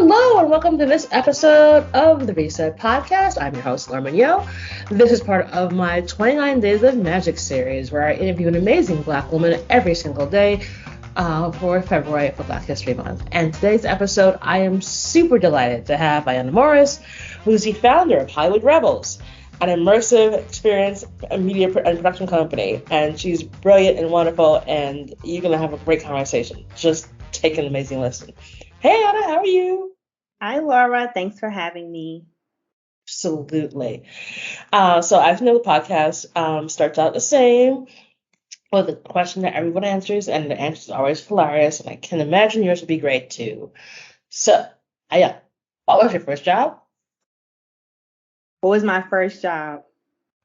Hello and welcome to this episode of the Reset Podcast. I'm your host, Laura Yo. This is part of my 29 Days of Magic series where I interview an amazing Black woman every single day for February for Black History Month. And today's episode, I am super delighted to have Ayana Morris, who's the founder of Hollywood Rebels, an immersive experience media and production company. And she's brilliant and wonderful, and you're going to have a great conversation. Just take an amazing listen. Hey, Anna, how are you? Hi, Laura. Thanks for having me. Absolutely. So as you know, the podcast starts out the same with a question that everyone answers, and the answer is always hilarious, and I can imagine yours would be great too. So, Ayana, what was your first job? What was my first job?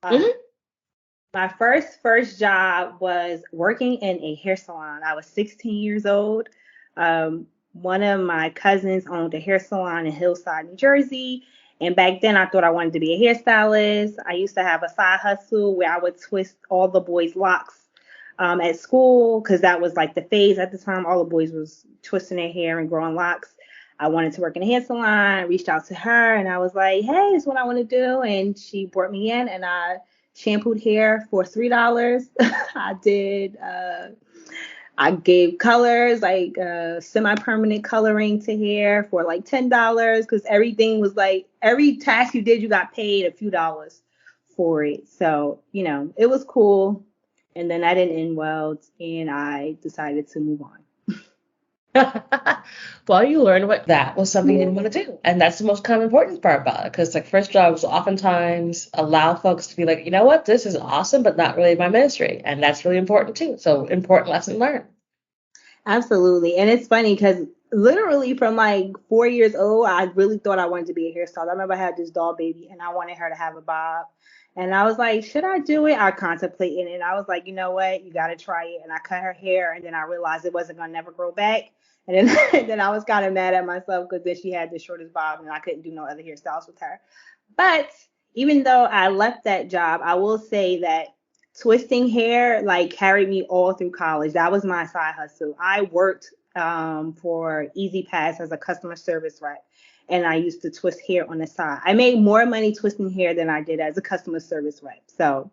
My first job was working in a hair salon. I was 16 years old. One of my cousins owned a hair salon in Hillside, New Jersey. And back then I thought I wanted to be a hairstylist. I used to have a side hustle where I would twist all the boys' locks at school because that was like the phase at the time. All the boys was twisting their hair and growing locks. I wanted to work in a hair salon. I reached out to her and I was like, hey, this is what I want to do. And she brought me in and I shampooed hair for $3. I gave colors, like semi-permanent coloring to hair for like $10 because everything was like, every task you did, you got paid a few dollars for it. So, it was cool. And then that didn't end well and I decided to move on. Well, you learned what that was something you didn't want to do. And that's the most kind of important part about it. Because like first jobs oftentimes allow folks to be like, you know what, this is awesome, but not really my ministry. And that's really important too. So important lesson learned. Absolutely. And it's funny because literally from like 4 years old, I really thought I wanted to be a hairstylist. I remember I had this doll baby and I wanted her to have a bob. And I was like, should I do it? I contemplated it. And I was like, you know what? You got to try it. And I cut her hair. And then I realized it wasn't going to never grow back. And then I was kind of mad at myself because then she had the shortest bob and I couldn't do no other hairstyles with her. But even though I left that job, I will say that twisting hair like carried me all through college. That was my side hustle. I worked for Easy Pass as a customer service rep. And I used to twist hair on the side. I made more money twisting hair than I did as a customer service rep. So,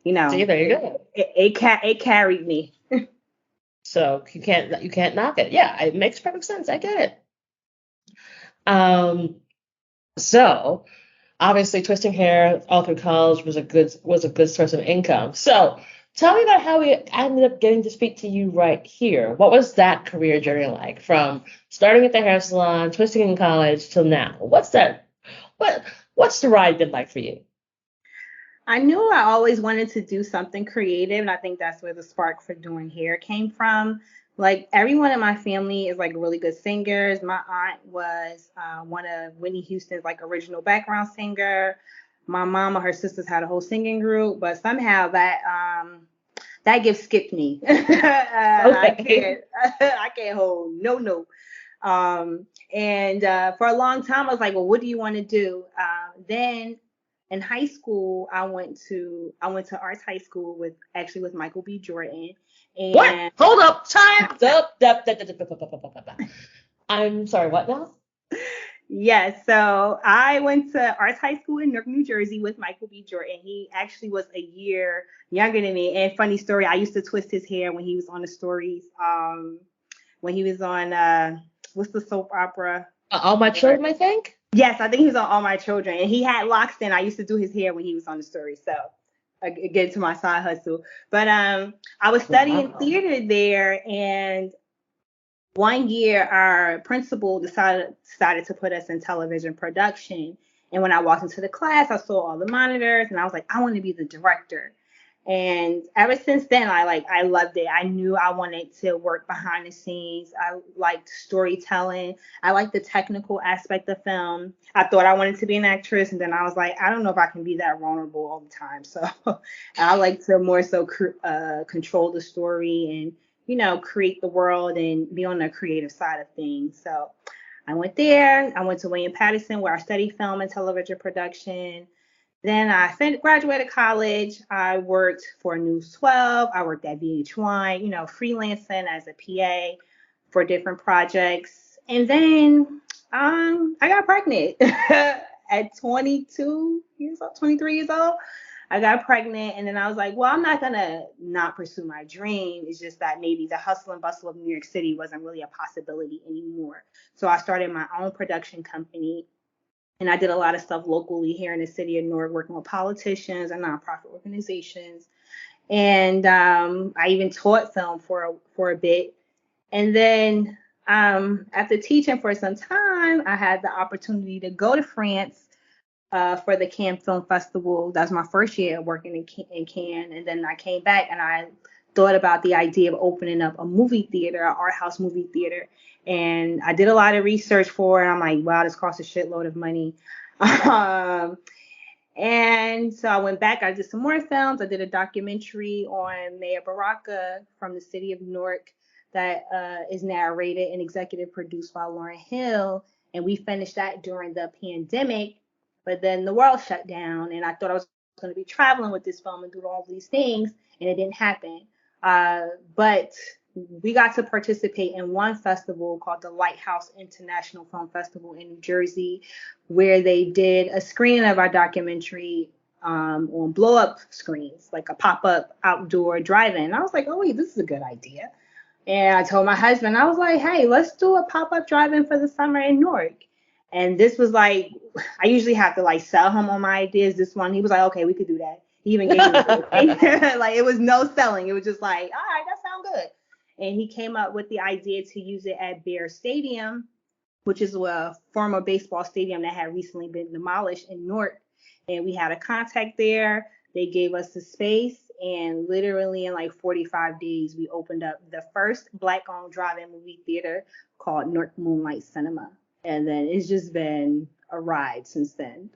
See, there you go. It carried me. So you can't knock it. Yeah, it makes perfect sense. I get it. So obviously twisting hair all through college was a good source of income. So tell me about how we ended up getting to speak to you right here. What was that career journey like from starting at the hair salon, twisting in college till now? What's the ride been like for you? I knew I always wanted to do something creative, and I think that's where the spark for doing hair came from. Like everyone in my family is like really good singers. My aunt was one of Whitney Houston's like original background singer. My mom and her sisters had a whole singing group, but somehow that gift skipped me. Okay. I can't hold no note. And for a long time, I was like, well, what do you want to do? Then in high school, I went to arts high school with Michael B. Jordan. And what? Hold up. Time up. I'm sorry, what now? Yes, so I went to arts high school in Newark, New Jersey with Michael B. Jordan. He actually was a year younger than me. And funny story, I used to twist his hair when he was on the stories. When he was on what's the soap opera? All My Children, I think. Yes, I think he was on All My Children, and he had locks then. I used to do his hair when he was on the story. So again, to my side hustle. But I was studying theater there, and one year our principal decided to put us in television production. And when I walked into the class, I saw all the monitors, and I was like, I want to be the director. And ever since then, I loved it. I knew I wanted to work behind the scenes. I liked storytelling. I liked the technical aspect of film. I thought I wanted to be an actress, and then I was like, I don't know if I can be that vulnerable all the time. So I like to more so control the story and, create the world and be on the creative side of things. So I went there. I went to William Patterson where I studied film and television production. Then I graduated college. I worked for News 12. I worked at VH1, freelancing as a PA for different projects. And then I got pregnant at 22 years old, 23 years old. I got pregnant, and then I was like, well, I'm not gonna not pursue my dream. It's just that maybe the hustle and bustle of New York City wasn't really a possibility anymore. So I started my own production company, and I did a lot of stuff locally here in the city of Newark, working with politicians and nonprofit organizations. And I even taught film for a bit. And then after teaching for some time, I had the opportunity to go to France for the Cannes Film Festival. That was my first year working in Cannes. And then I came back and I thought about the idea of opening up a movie theater, an art house movie theater. And I did a lot of research for it. And I'm like, wow, this costs a shitload of money. And so I went back. I did some more films. I did a documentary on Mayor Baraka from the city of Newark that is narrated and executive produced by Lauren Hill. And we finished that during the pandemic. But then the world shut down, and I thought I was going to be traveling with this film and doing all these things, and it didn't happen. But we got to participate in one festival called the Lighthouse International Film Festival in New Jersey, where they did a screening of our documentary on blow-up screens, like a pop-up outdoor drive-in. And I was like, oh, wait, this is a good idea. And I told my husband, I was like, hey, let's do a pop-up drive-in for the summer in Newark. And this was like, I usually have to like sell him on my ideas. This one, he was like, okay, we could do that. He even gave me like, it was no selling. It was just like, all right, that sounds good. And he came up with the idea to use it at Bear Stadium, which is a former baseball stadium that had recently been demolished in Newark. And we had a contact there. They gave us the space. And literally in like 45 days, we opened up the first Black-owned drive-in movie theater called Newark Moonlight Cinema. And then it's just been a ride since then.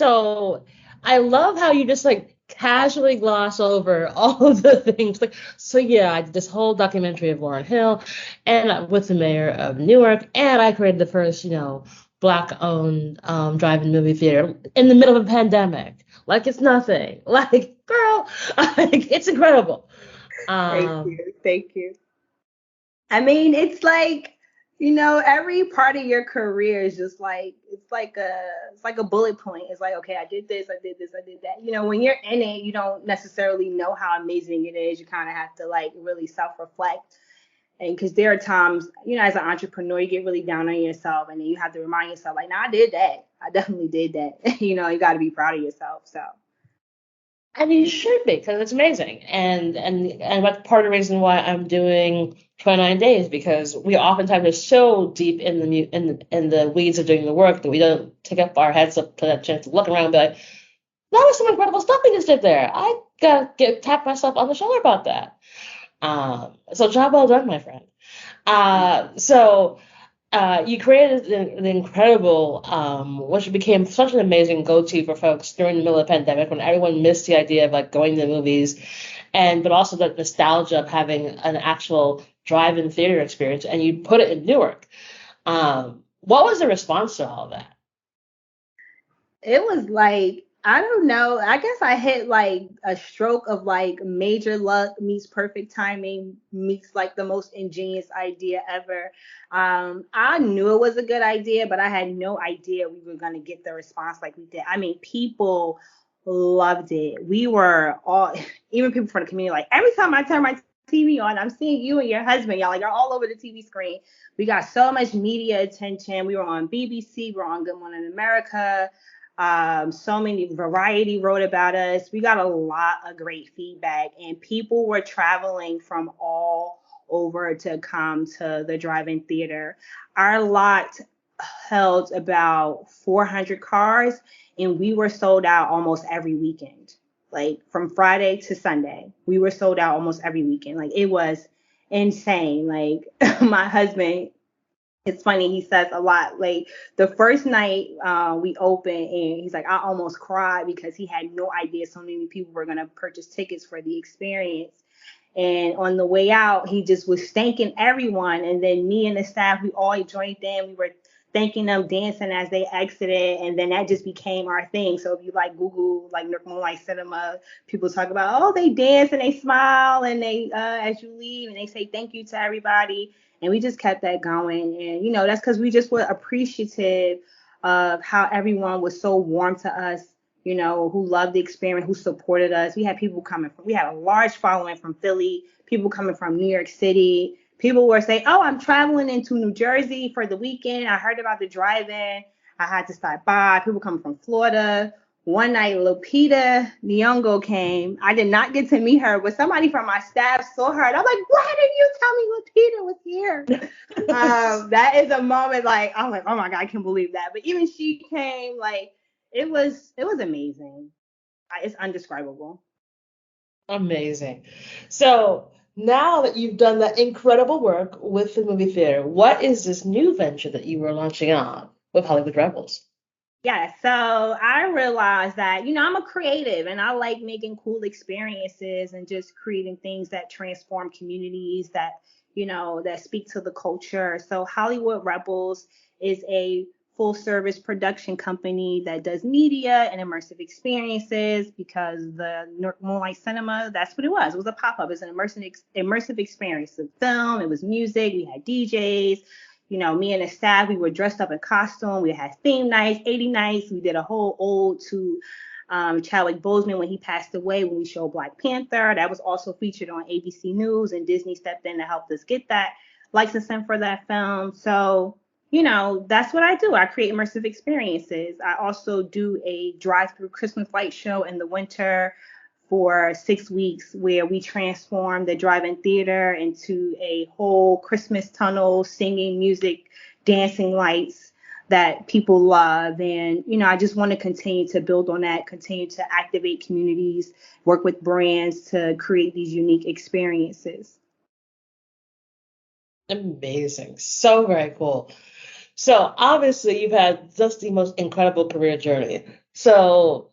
So I love how you just like casually gloss over all of the things. Like, so yeah, I did this whole documentary of Lauren Hill and with the mayor of Newark, and I created the first, Black-owned drive-in movie theater in the middle of a pandemic. Like it's nothing. Like, girl, like, it's incredible. Thank you. I mean, it's like, every part of your career is just like it's like a bullet point. It's like, okay, I did this, I did this, I did that. When you're in it, you don't necessarily know how amazing it is. You kind of have to like really self-reflect. And because there are times, as an entrepreneur, you get really down on yourself, and then you have to remind yourself, like, no, I did that. I definitely did that. You got to be proud of yourself. So. And you should be, because it's amazing. And that's part of the reason why I'm doing 29 days, because we oftentimes are so deep in the weeds of doing the work that we don't take up our heads up to that chance to look around and be like, that was some incredible stuff we just did there. I gotta tap myself on the shoulder about that. So job well done, my friend. You created the incredible, which became such an amazing go-to for folks during the middle of the pandemic when everyone missed the idea of like going to the movies, but also the nostalgia of having an actual drive-in theater experience, and you put it in Newark. What was the response to all of that? It was like, I don't know. I guess I hit like a stroke of like major luck meets perfect timing meets like the most ingenious idea ever. I knew it was a good idea, but I had no idea we were going to get the response like we did. I mean, people loved it. We were all, even people from the community, like every time I turn my TV on, I'm seeing you and your husband. Y'all like are all over the TV screen. We got so much media attention. We were on BBC. We were on Good Morning America. So many Variety wrote about us. We got a lot of great feedback, and people were traveling from all over to come to the drive-in theater. Our lot held about 400 cars, and we were sold out almost every weekend. Like from Friday to Sunday, we were sold out almost every weekend. Like it was insane. Like my husband, it's funny, he says a lot. Like the first night we opened, and he's like, I almost cried because he had no idea so many people were going to purchase tickets for the experience. And on the way out, he just was thanking everyone. And then me and the staff, we all joined in. We were thanking them, dancing as they exited. And then that just became our thing. So if you like Google, like Newark Moonlight Cinema, people talk about, oh, they dance and they smile and they, as you leave, and they say thank you to everybody. And we just kept that going. And, that's because we just were appreciative of how everyone was so warm to us, who loved the experience, who supported us. We had a large following from Philly, people coming from New York City. People were saying, oh, I'm traveling into New Jersey for the weekend. I heard about the drive-in. I had to stop by. People coming from Florida. One night, Lupita Nyong'o came. I did not get to meet her, but somebody from my staff saw her. And I'm like, why didn't you tell me Lupita was here? That is a moment I'm like, oh my God, I can't believe that. But even she came, it was amazing. It's undescribable. Amazing. So now that you've done that incredible work with the movie theater, what is this new venture that you were launching on with Hollywood Rebels? Yeah, so I realized that, I'm a creative and I like making cool experiences and just creating things that transform communities that, that speak to the culture. So Hollywood Rebels is a full service production company that does media and immersive experiences because the Newark Moonlight Cinema, that's what it was. It was a pop-up. It was an immersive experience of film. It was music. We had DJs. Me and the staff, we were dressed up in costume. We had theme nights, 80 nights. We did a whole ode to Chadwick Boseman when he passed away when we showed Black Panther. That was also featured on ABC News, and Disney stepped in to help us get that licensing for that film. So, that's what I do. I create immersive experiences. I also do a drive-through Christmas light show in the winter for 6 weeks where we transform the drive-in theater into a whole Christmas tunnel, singing, music, dancing lights that people love. And, I just want to continue to build on that, continue to activate communities, work with brands to create these unique experiences. Amazing. So very cool. So obviously you've had just the most incredible career journey. So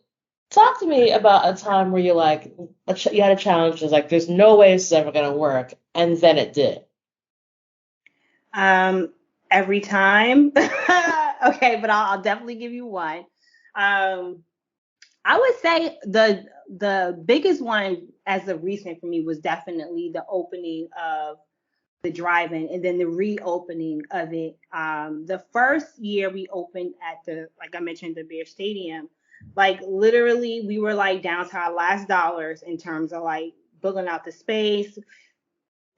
talk to me about a time where you had a challenge that's like, there's no way this is ever going to work. And then it did. Every time. Okay, but I'll definitely give you one. I would say the biggest one as of recent for me was definitely the opening of the drive-in and then the reopening of it. The first year we opened at like I mentioned, the Bear Stadium, literally we were down to our last dollars in terms of building out the space.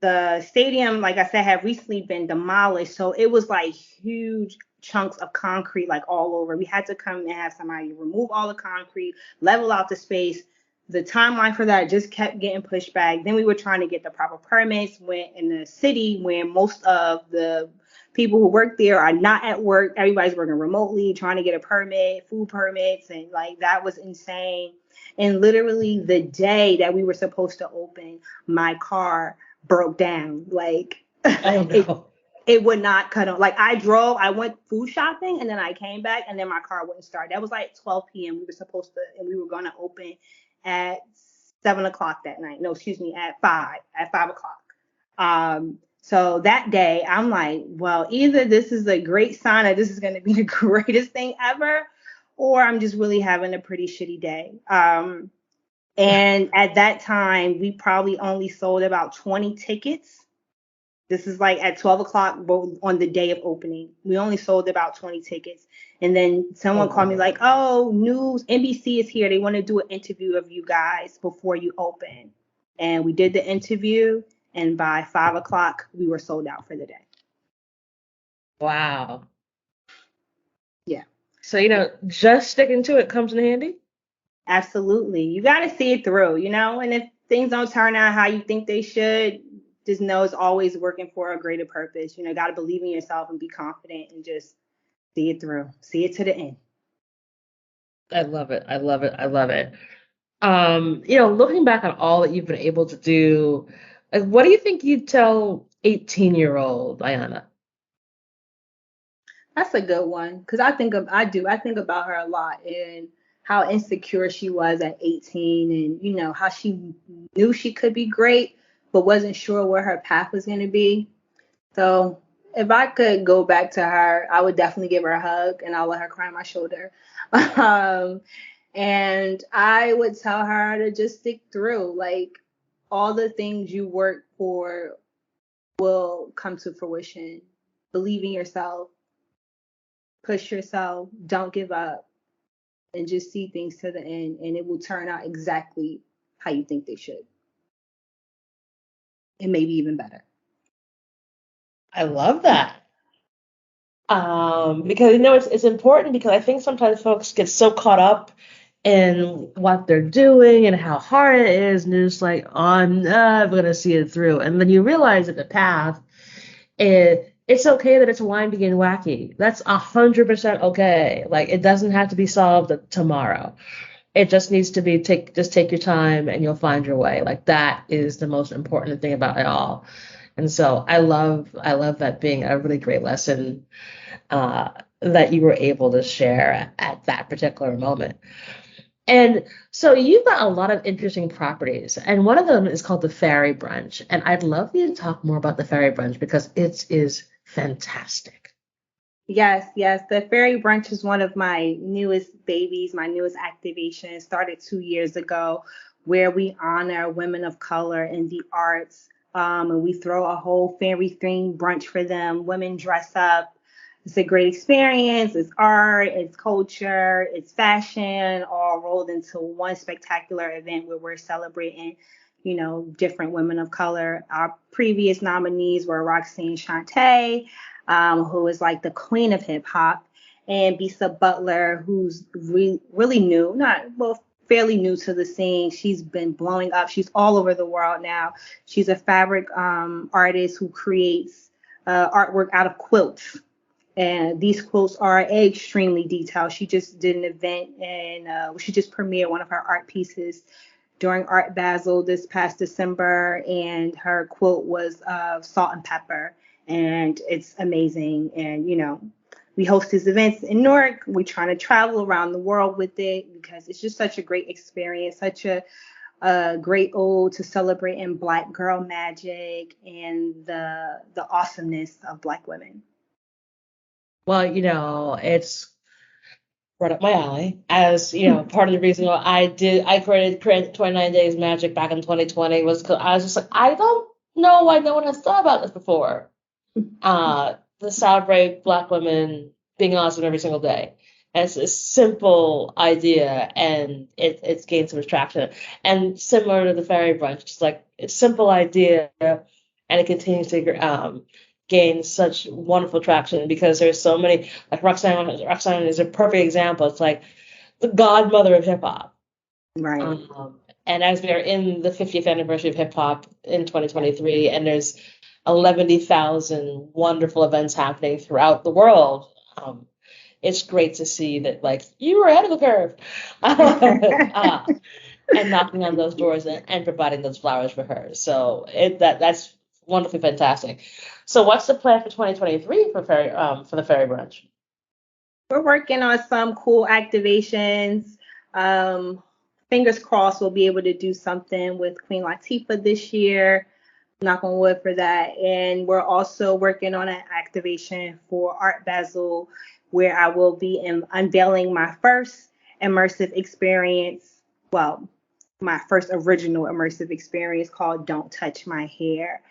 The stadium, like I said, had recently been demolished, so it was huge chunks of concrete all over. We had to come and have somebody remove all the concrete, level out the space. The timeline for that just kept getting pushed back. Then we were trying to get the proper permits when in the city where most of the people who work there are not at work. Everybody's working remotely, trying to get a permit, food permits, and that was insane. And literally the day that we were supposed to open, my car broke down. Oh no. It would not cut on. I went food shopping and then I came back and then my car wouldn't start. That was 12 p.m. We were supposed to, and we were going to open at 7 o'clock that night. No, excuse me, at 5 o'clock. So that day I'm like, well, either this is a great sign that this is going to be the greatest thing ever, or I'm just really having a pretty shitty day. And at that time, we probably only sold about 20 tickets. This is at 12 o'clock on the day of opening. We only sold about 20 tickets. And then someone called me oh, NBC is here. They want to do an interview of you guys before you open. And we did the interview. And by 5 o'clock, we were sold out for the day. Wow. Yeah. So, just sticking to it comes in handy? Absolutely. You got to see it through, and if things don't turn out how you think they should, just know it's always working for a greater purpose. Got to believe in yourself and be confident and just see it through. See it to the end. I love it. I love it. I love it. Looking back on all that you've been able to do, what do you think you'd tell 18-year-old Ayanna? That's a good one because I think about her a lot and how insecure she was at 18 and how she knew she could be great but wasn't sure where her path was going to be. So if I could go back to her, I would definitely give her a hug and I'll let her cry on my shoulder. And I would tell her to just stick through, all the things you work for will come to fruition. Believe in yourself, push yourself, don't give up, and just see things to the end, and it will turn out exactly how you think they should, and maybe even better. I love that. Because it's important, because I think sometimes folks get so caught up in what they're doing and how hard it is, and they're just like, oh, I'm never gonna see it through. And then you realize that the path, it's okay that it's windy and wacky. That's 100% okay. Like, it doesn't have to be solved tomorrow. It just needs to be just take your time and you'll find your way. Like, that is the most important thing about it all. And so I love that being a really great lesson uh, that you were able to share at that particular moment. And so you've got a lot of interesting properties, and one of them is called the Fairy Brunch. And I'd love you to talk more about the Fairy Brunch because it is fantastic. Yes, yes. The Fairy Brunch is one of my newest babies, my newest activation. It started 2 years ago, where we honor women of color in the arts. And we throw a whole fairy themed brunch for them. Women dress up. It's a great experience. It's art, it's culture, it's fashion, all rolled into one spectacular event where we're celebrating, different women of color. Our previous nominees were Roxanne Shante, who is like the queen of hip hop, and Bisa Butler, who's really new, not well, fairly new to the scene. She's been blowing up. She's all over the world now. She's a fabric artist who creates artwork out of quilts. And these quilts are extremely detailed. She just did an event, and she just premiered one of her art pieces during Art Basel this past December, and her quilt was salt and pepper, and it's amazing. And we host these events in Newark. We're trying to travel around the world with it because it's just such a great experience, such a great ode to celebrating Black girl magic and the awesomeness of Black women. Well, it's right up my alley. As part of the reason why I created 29 Days Magic back in 2020 was because I was just like, I don't know why no one has thought about this before. To celebrate Black women being awesome every single day. And it's a simple idea, and it's gained so much traction. And similar to the Fairy Brunch, just like it's a simple idea, and it continues to gain such wonderful traction because there's so many, like Roxanne is a perfect example. It's like the godmother of hip hop. Right. And as we are in the 50th anniversary of hip hop in 2023, and there's 11,000 wonderful events happening throughout the world, it's great to see that, like, you were ahead of the curve. And knocking on those doors and providing those flowers for her. So that's wonderfully fantastic. So what's the plan for 2023 for the Fairy Brunch? We're working on some cool activations. Fingers crossed we'll be able to do something with Queen Latifah this year. Knock on wood for that. And we're also working on an activation for Art Basel, where I will be unveiling my first immersive experience. Well, my first original immersive experience called Don't Touch My Hair.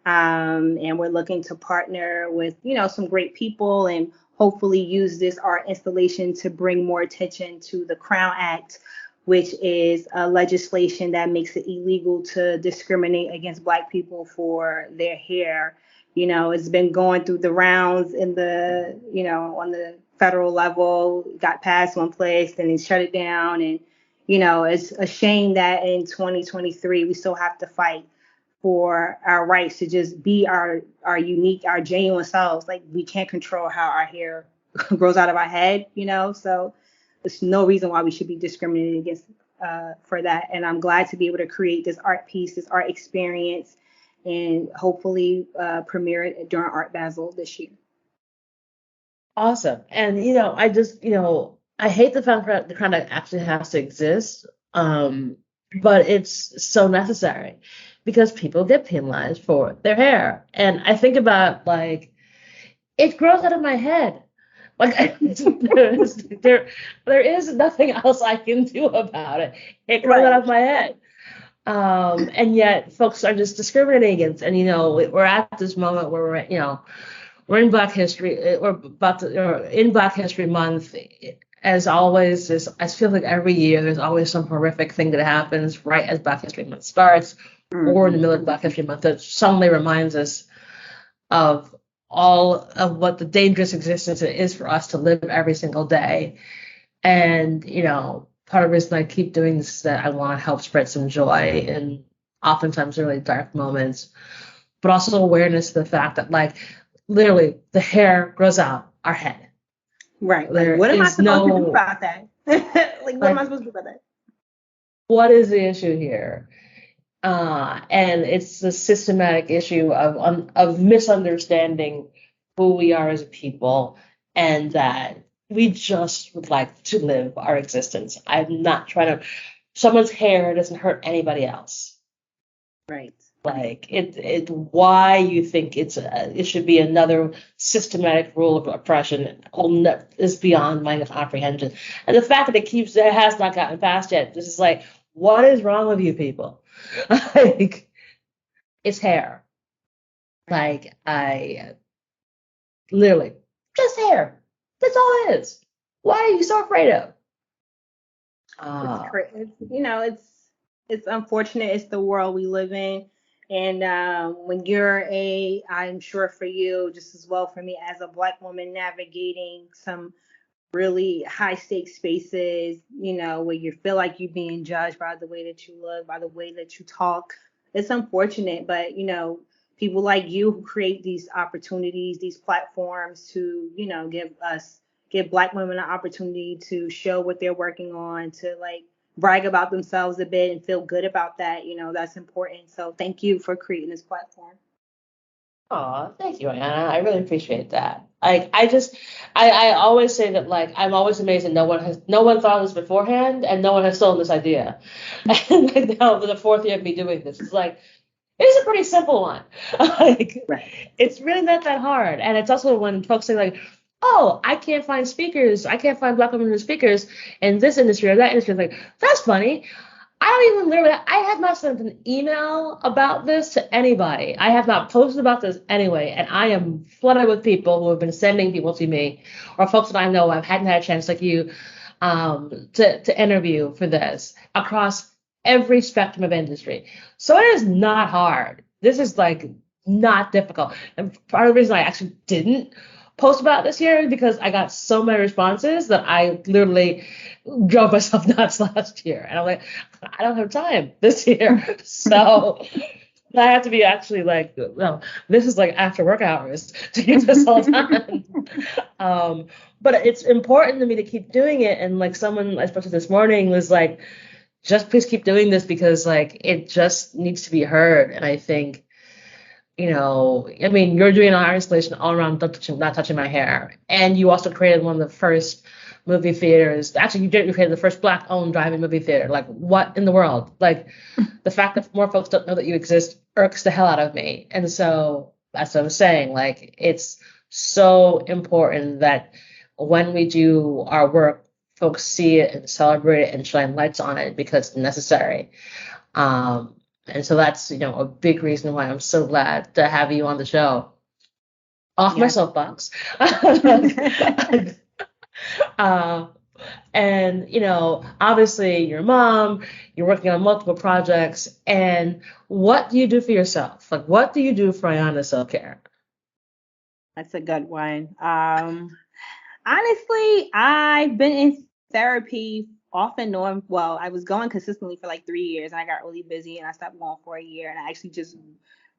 And we're looking to partner with, some great people and hopefully use this art installation to bring more attention to the Crown Act, which is a legislation that makes it illegal to discriminate against Black people for their hair. It's been going through the rounds on the federal level, got passed one place, then they shut it down. And, it's a shame that in 2023, we still have to fight for our rights to just be our unique, our genuine selves. Like, we can't control how our hair grows out of our head, so there's no reason why we should be discriminated against for that. And I'm glad to be able to create this art piece, this art experience, and hopefully premiere it during Art Basel this year. Awesome. And I just I hate the fact that the Crown Act actually has to exist, but it's so necessary because people get penalized for their hair. And I think about, like, it grows out of my head. Like, there is nothing else I can do about it. It grows out of my head. And yet folks are just discriminating against. And, we're at this moment where we're in Black History, or in Black History Month. As always, I feel like every year there's always some horrific thing that happens right as Black History Month starts, or in the middle of Black History Month, that suddenly reminds us of all of what the dangerous existence it is for us to live every single day. And, part of the reason I keep doing this is that I want to help spread some joy in oftentimes really dark moments, but also awareness of the fact that, like, literally the hair grows out our head. Right. Like, what am I supposed to do about that? What am I supposed to do about that? What is the issue here? And it's the systematic issue of misunderstanding who we are as a people, and that we just would like to live our existence. I'm not trying to. Someone's hair doesn't hurt anybody else. Right. Like why you think it should be another systematic rule of oppression is beyond my comprehension. And the fact that it has not gotten passed yet, this is like, what is wrong with you people? Like, it's hair. Like, I literally just hair. That's all it is. Why are you so afraid of? It's unfortunate. It's the world we live in. And when I'm sure for you, just as well for me as a Black woman navigating some really high stakes spaces, where you feel like you're being judged by the way that you look, by the way that you talk. It's unfortunate, but people like you who create these opportunities, these platforms to, give Black women an opportunity to show what they're working on, to like brag about themselves a bit and feel good about that. That's important. So thank you for creating this platform. Oh, thank you, Ayanna. I really appreciate that. Like, I always say that, like, I'm always amazed that no one thought of this beforehand, and no one has stolen this idea. And like, now, the fourth year of me doing this, it's like, it's a pretty simple one. Like, right. It's really not that hard. And it's also when folks say, like, oh, I can't find speakers. I can't find Black women who are speakers in this industry or that industry. Like, that's funny. I have not sent an email about this to anybody. I have not posted about this anyway. And I am flooded with people who have been sending people to me, or folks that I know I've hadn't had a chance, like you, to interview for this across every spectrum of industry. So it is not hard. This is like not difficult. And part of the reason I actually didn't post about this year is because I got so many responses that I literally drove myself nuts last year. And I'm like, I don't have time this year. So I have to be actually like, well, this is like after work hours to get this all done. But it's important to me to keep doing it. And like someone I spoke to this morning was like, just please keep doing this because like it just needs to be heard. And I think, you're doing an art installation all around not touching my hair. And you also created one of the first movie theaters. Actually, you created the first Black-owned drive-in movie theater. Like, what in the world? Like, the fact that more folks don't know that you exist irks the hell out of me. And so that's what I'm saying. Like, it's so important that when we do our work, folks see it and celebrate it and shine lights on it because it's necessary. And so that's, a big reason why I'm so glad to have you on the show. Off my soapbox. And, obviously you're a mom, you're working on multiple projects. And what do you do for yourself? Like, what do you do for Ayanna self-care? That's a good one. Honestly, I've been in therapy off and on. Well, I was going consistently for like 3 years and I got really busy and I stopped going for a year and I actually just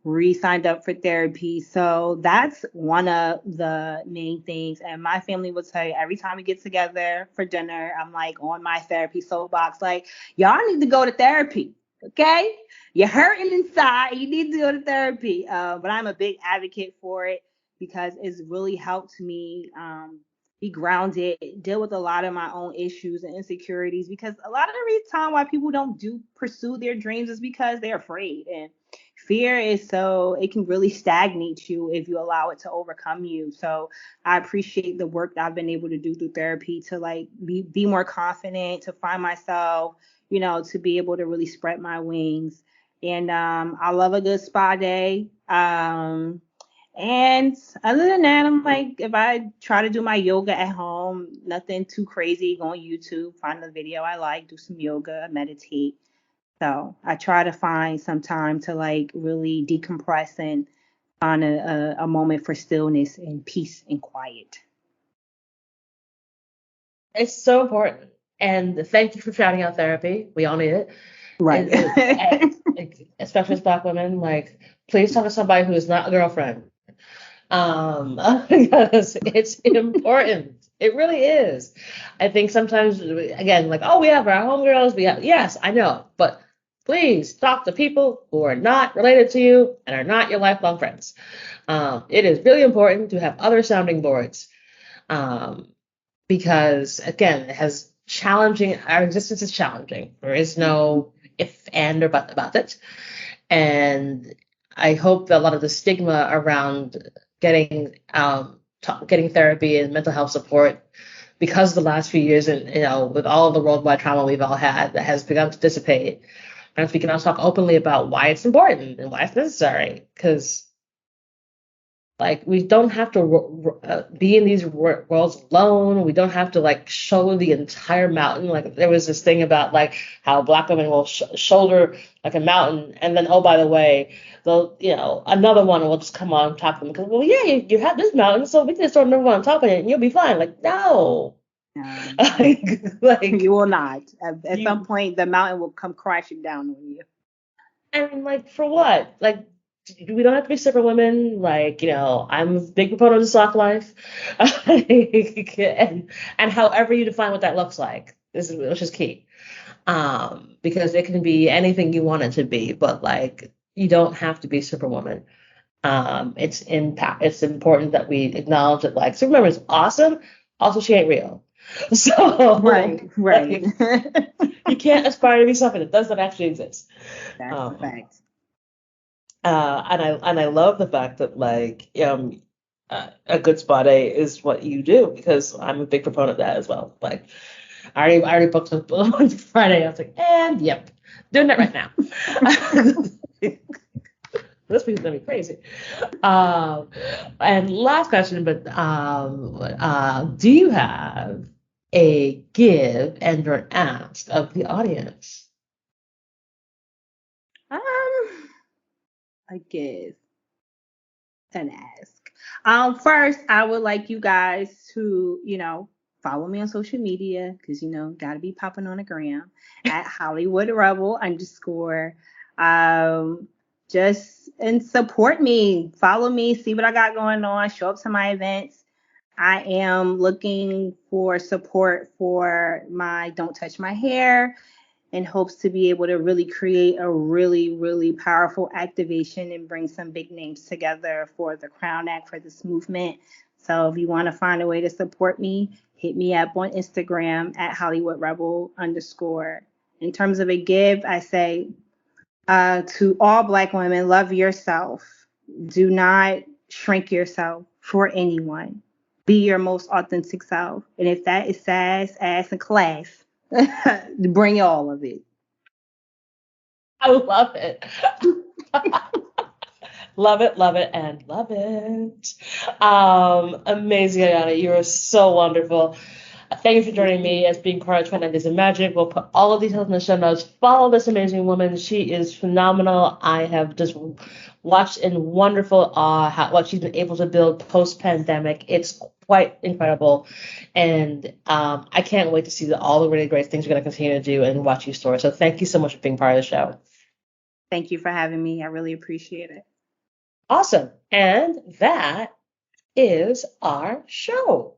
re-signed up for therapy. So that's one of the main things. And my family will tell you every time we get together for dinner, I'm like on my therapy soapbox, like, y'all need to go to therapy. Okay? You're hurting inside. You need to go to therapy. But I'm a big advocate for it because it's really helped me be grounded, deal with a lot of my own issues and insecurities, because a lot of the reason time why people don't do pursue their dreams is because they're afraid. And fear is so, it can really stagnate you if you allow it to overcome you. So I appreciate the work that I've been able to do through therapy to like be more confident, to find myself, to be able to really spread my wings. And I love a good spa day. And other than that, I'm like, if I try to do my yoga at home, nothing too crazy, go on YouTube, find the video I like, do some yoga, meditate. So I try to find some time to like really decompress and find a moment for stillness and peace and quiet. It's so important. And thank you for shouting out therapy. We all need it. Right. Especially as Black women, like, please talk to somebody who is not a girlfriend. Because it's important. It really is. I think sometimes, again, like, oh, we have our homegirls. Yes, I know. But please talk to people who are not related to you and are not your lifelong friends. It is really important to have other sounding boards. Because again, our existence is challenging. There is no if and or but about it. And I hope that a lot of the stigma around getting therapy and mental health support, because of the last few years, and with all of the worldwide trauma we've all had, that has begun to dissipate. And if we can also talk openly about why it's important and why it's necessary, because like, we don't have to be in these worlds alone. We don't have to like shoulder the entire mountain. Like, there was this thing about like how Black women will shoulder like a mountain, and then, oh, by the way, they'll another one will just come on top of them because, well, yeah, you have this mountain, so we can just throw another one on top of it and you'll be fine. Like, no. like you will not. At some point, the mountain will come crashing down on you. And like, for what? Like, we don't have to be super women. Like, I'm a big proponent of soft life. and however you define what that looks like, which is key. Because it can be anything you want it to be, but like, you don't have to be Superwoman. It's important that we acknowledge that, like, Superwoman is awesome. Also, she ain't real. So right. Like, you can't aspire to be something that does not actually exist. That's a fact. And I love the fact that, like, a good spa day is what you do, because I'm a big proponent of that as well. Like, I already booked on Friday. I was like, and yep, doing that right now. This week's gonna be crazy. And last question, but do you have a give and or ask of the audience? A give and ask. First, I would like you guys to, follow me on social media, because gotta be popping on the gram at Hollywood Rebel _ just and support me, follow me, see what I got going on, show up to my events. I am looking for support for my Don't Touch My Hair, in hopes to be able to really create a really, really powerful activation and bring some big names together for the Crown Act, for this movement. So if you want to find a way to support me, hit me up on Instagram at Hollywood Rebel _. In terms of a give, I say to all Black women, love yourself. Do not shrink yourself for anyone. Be your most authentic self. And if that is sass, ass, and class, bring all of it. I love it. Love it, love it, and love it. Amazing, Ayana. You are so wonderful. Thank you for joining me as being part of 29 Days of Magic. We'll put all of the details in the show notes. Follow this amazing woman. She is phenomenal. I have just watched in wonderful awe what she's been able to build post-pandemic. It's quite incredible. And I can't wait to see all the really great things you're going to continue to do and watch you soar. So thank you so much for being part of the show. Thank you for having me. I really appreciate it. Awesome. And that is our show.